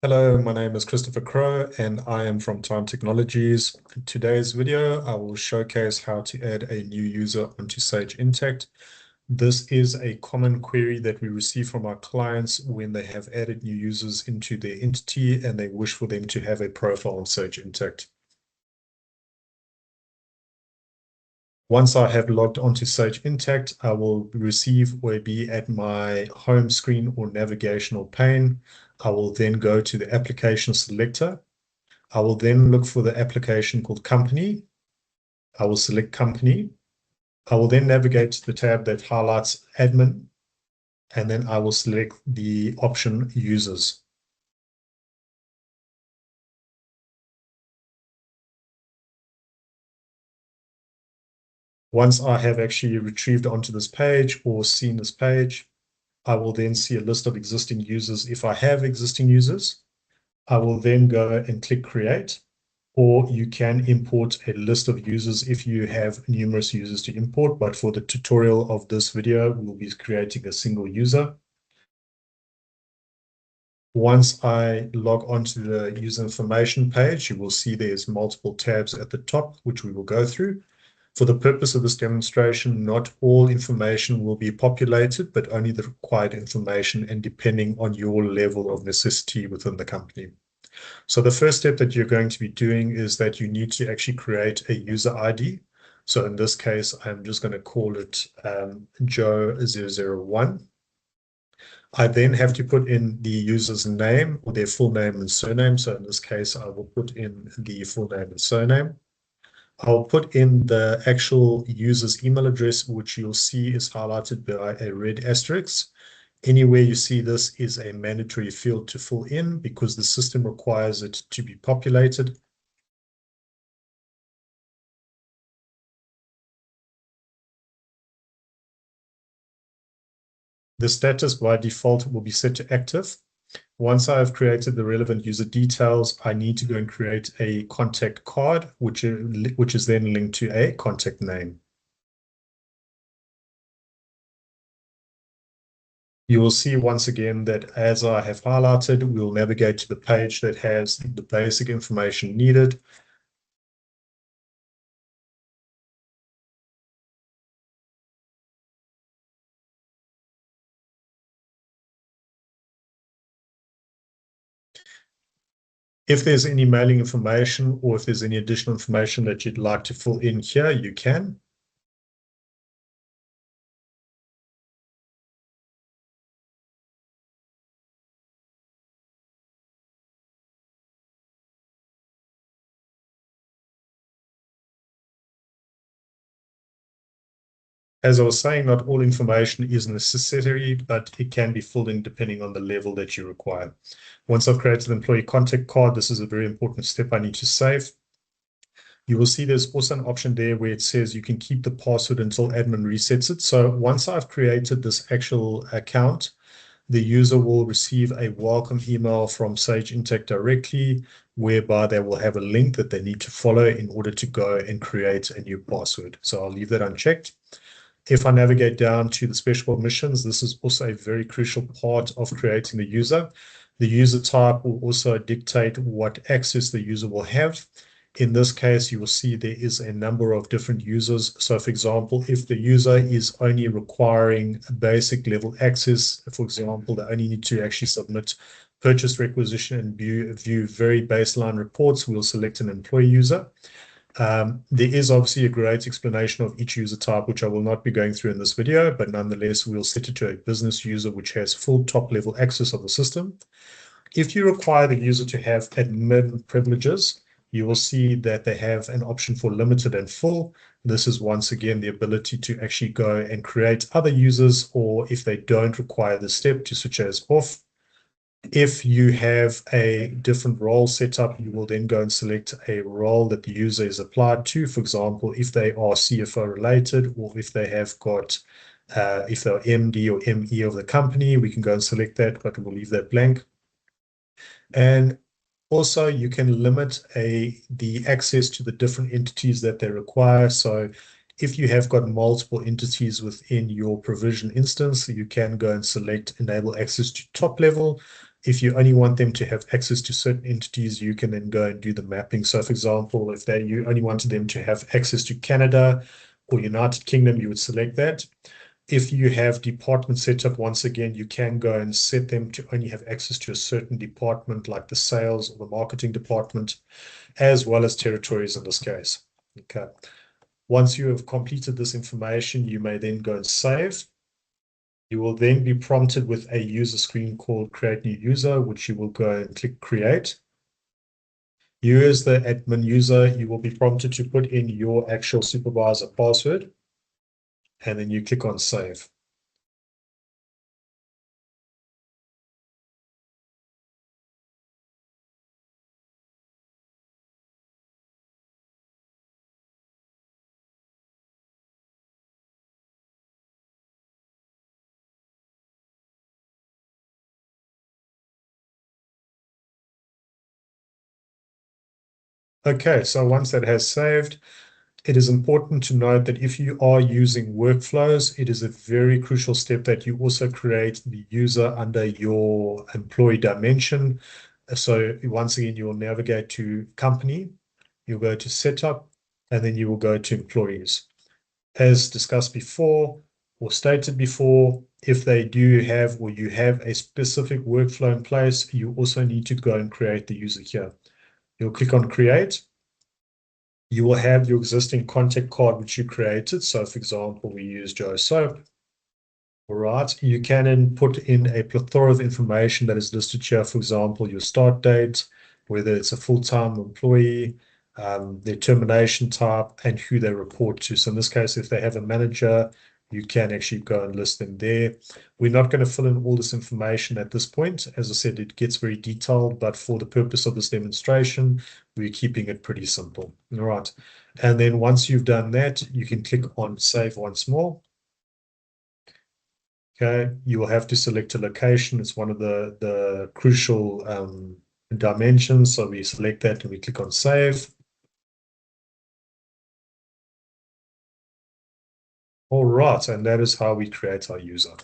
Hello, my name is Christopher Crow and I am from Thyme Technologies. In today's video, I will showcase how to add a new user onto Sage Intacct. This is a common query that we receive from our clients when they have added new users into their entity and they wish for them to have a profile on Sage Intacct. Once I have logged onto Sage Intacct, I will receive or be at my home screen or navigational pane. I will then go to the application selector. I will then look for the application called Company. I will select Company. I will then navigate to the tab that highlights Admin, and then I will select the option Users. Once I have actually retrieved onto this page or seen this page, I will then see a list of existing users if I have existing users. I will then go and click Create, or you can import a list of users if you have numerous users to import. But for the tutorial of this video, we'll be creating a single user. Once I log onto the user information page, you will see there's multiple tabs at the top, which we will go through. For the purpose of this demonstration, not all information will be populated, but only the required information and depending on your level of necessity within the company. So the first step that you're going to be doing is that you need to actually create a user ID. So in this case, I'm just going to call it Joe001. I then have to put in the user's name or their full name and surname. So in this case, I will put in the full name and surname. I'll put in the actual user's email address, which you'll see is highlighted by a red asterisk. Anywhere you see this is a mandatory field to fill in because the system requires it to be populated. The status by default will be set to active. Once I have created the relevant user details, I need to go and create a contact card, which is then linked to a contact name. You will see once again that as I have highlighted, we'll navigate to the page that has the basic information needed. If there's any mailing information or if there's any additional information that you'd like to fill in here, you can. As I was saying, not all information is necessary, but it can be filled in depending on the level that you require. Once I've created the employee contact card, this is a very important step I need to save. You will see there's also an option there where it says you can keep the password until admin resets it. So once I've created this actual account, the user will receive a welcome email from Sage Intacct directly, whereby they will have a link that they need to follow in order to go and create a new password. So I'll leave that unchecked. If I navigate down to the special permissions, this is also a very crucial part of creating the user. The user type will also dictate what access the user will have. In this case, you will see there is a number of different users. So for example, if the user is only requiring a basic level access, for example, they only need to actually submit purchase requisition and view very baseline reports, we'll select an employee user. There is obviously a great explanation of each user type, which I will not be going through in this video, but nonetheless, we'll set it to a business user, which has full top level access of the system. If you require the user to have admin privileges, you will see that they have an option for limited and full. This is once again the ability to actually go and create other users, or if they don't require the step, to switch as off. If you have a different role set up, you will then go and select a role that the user is applied to. For example, if they are CFO related, or if they have got, if they're MD or ME of the company, we can go and select that, but we'll leave that blank. And also, you can limit the access to the different entities that they require. So if you have got multiple entities within your provision instance, you can go and select enable access to top level. If you only want them to have access to certain entities, you can then go and do the mapping. So for example, if you only wanted them to have access to Canada or United Kingdom, you would select that. If you have departments set up, once again, you can go and set them to only have access to a certain department, like the sales or the marketing department, as well as territories in this case. Okay. Once you have completed this information, you may then go and save. You will then be prompted with a user screen called Create New User, which you will go and click Create. You as the admin user, you will be prompted to put in your actual supervisor password, and then you click on Save. Okay, so once that has saved, it is important to note that if you are using workflows, it is a very crucial step that you also create the user under your employee dimension. So once again, you will navigate to company, you'll go to setup, and then you will go to employees. As discussed before or stated before, if they do have or you have a specific workflow in place, you also need to go and create the user here. You'll click on create. You will have your existing contact card which you created. So for example, we use Joe Soap. All right, you can then put in a plethora of information that is listed here. For example, your start date, whether it's a full-time employee, their termination type, and who they report to. So in this case, if they have a manager, you can actually go and list them there. We're not going to fill in all this information at this point. As I said, it gets very detailed, but for the purpose of this demonstration, we're keeping it pretty simple. All right. And then once you've done that, you can click on Save once more. Okay, you will have to select a location. It's one of the crucial dimensions. So we select that and we click on Save. All right, and that is how we create our user.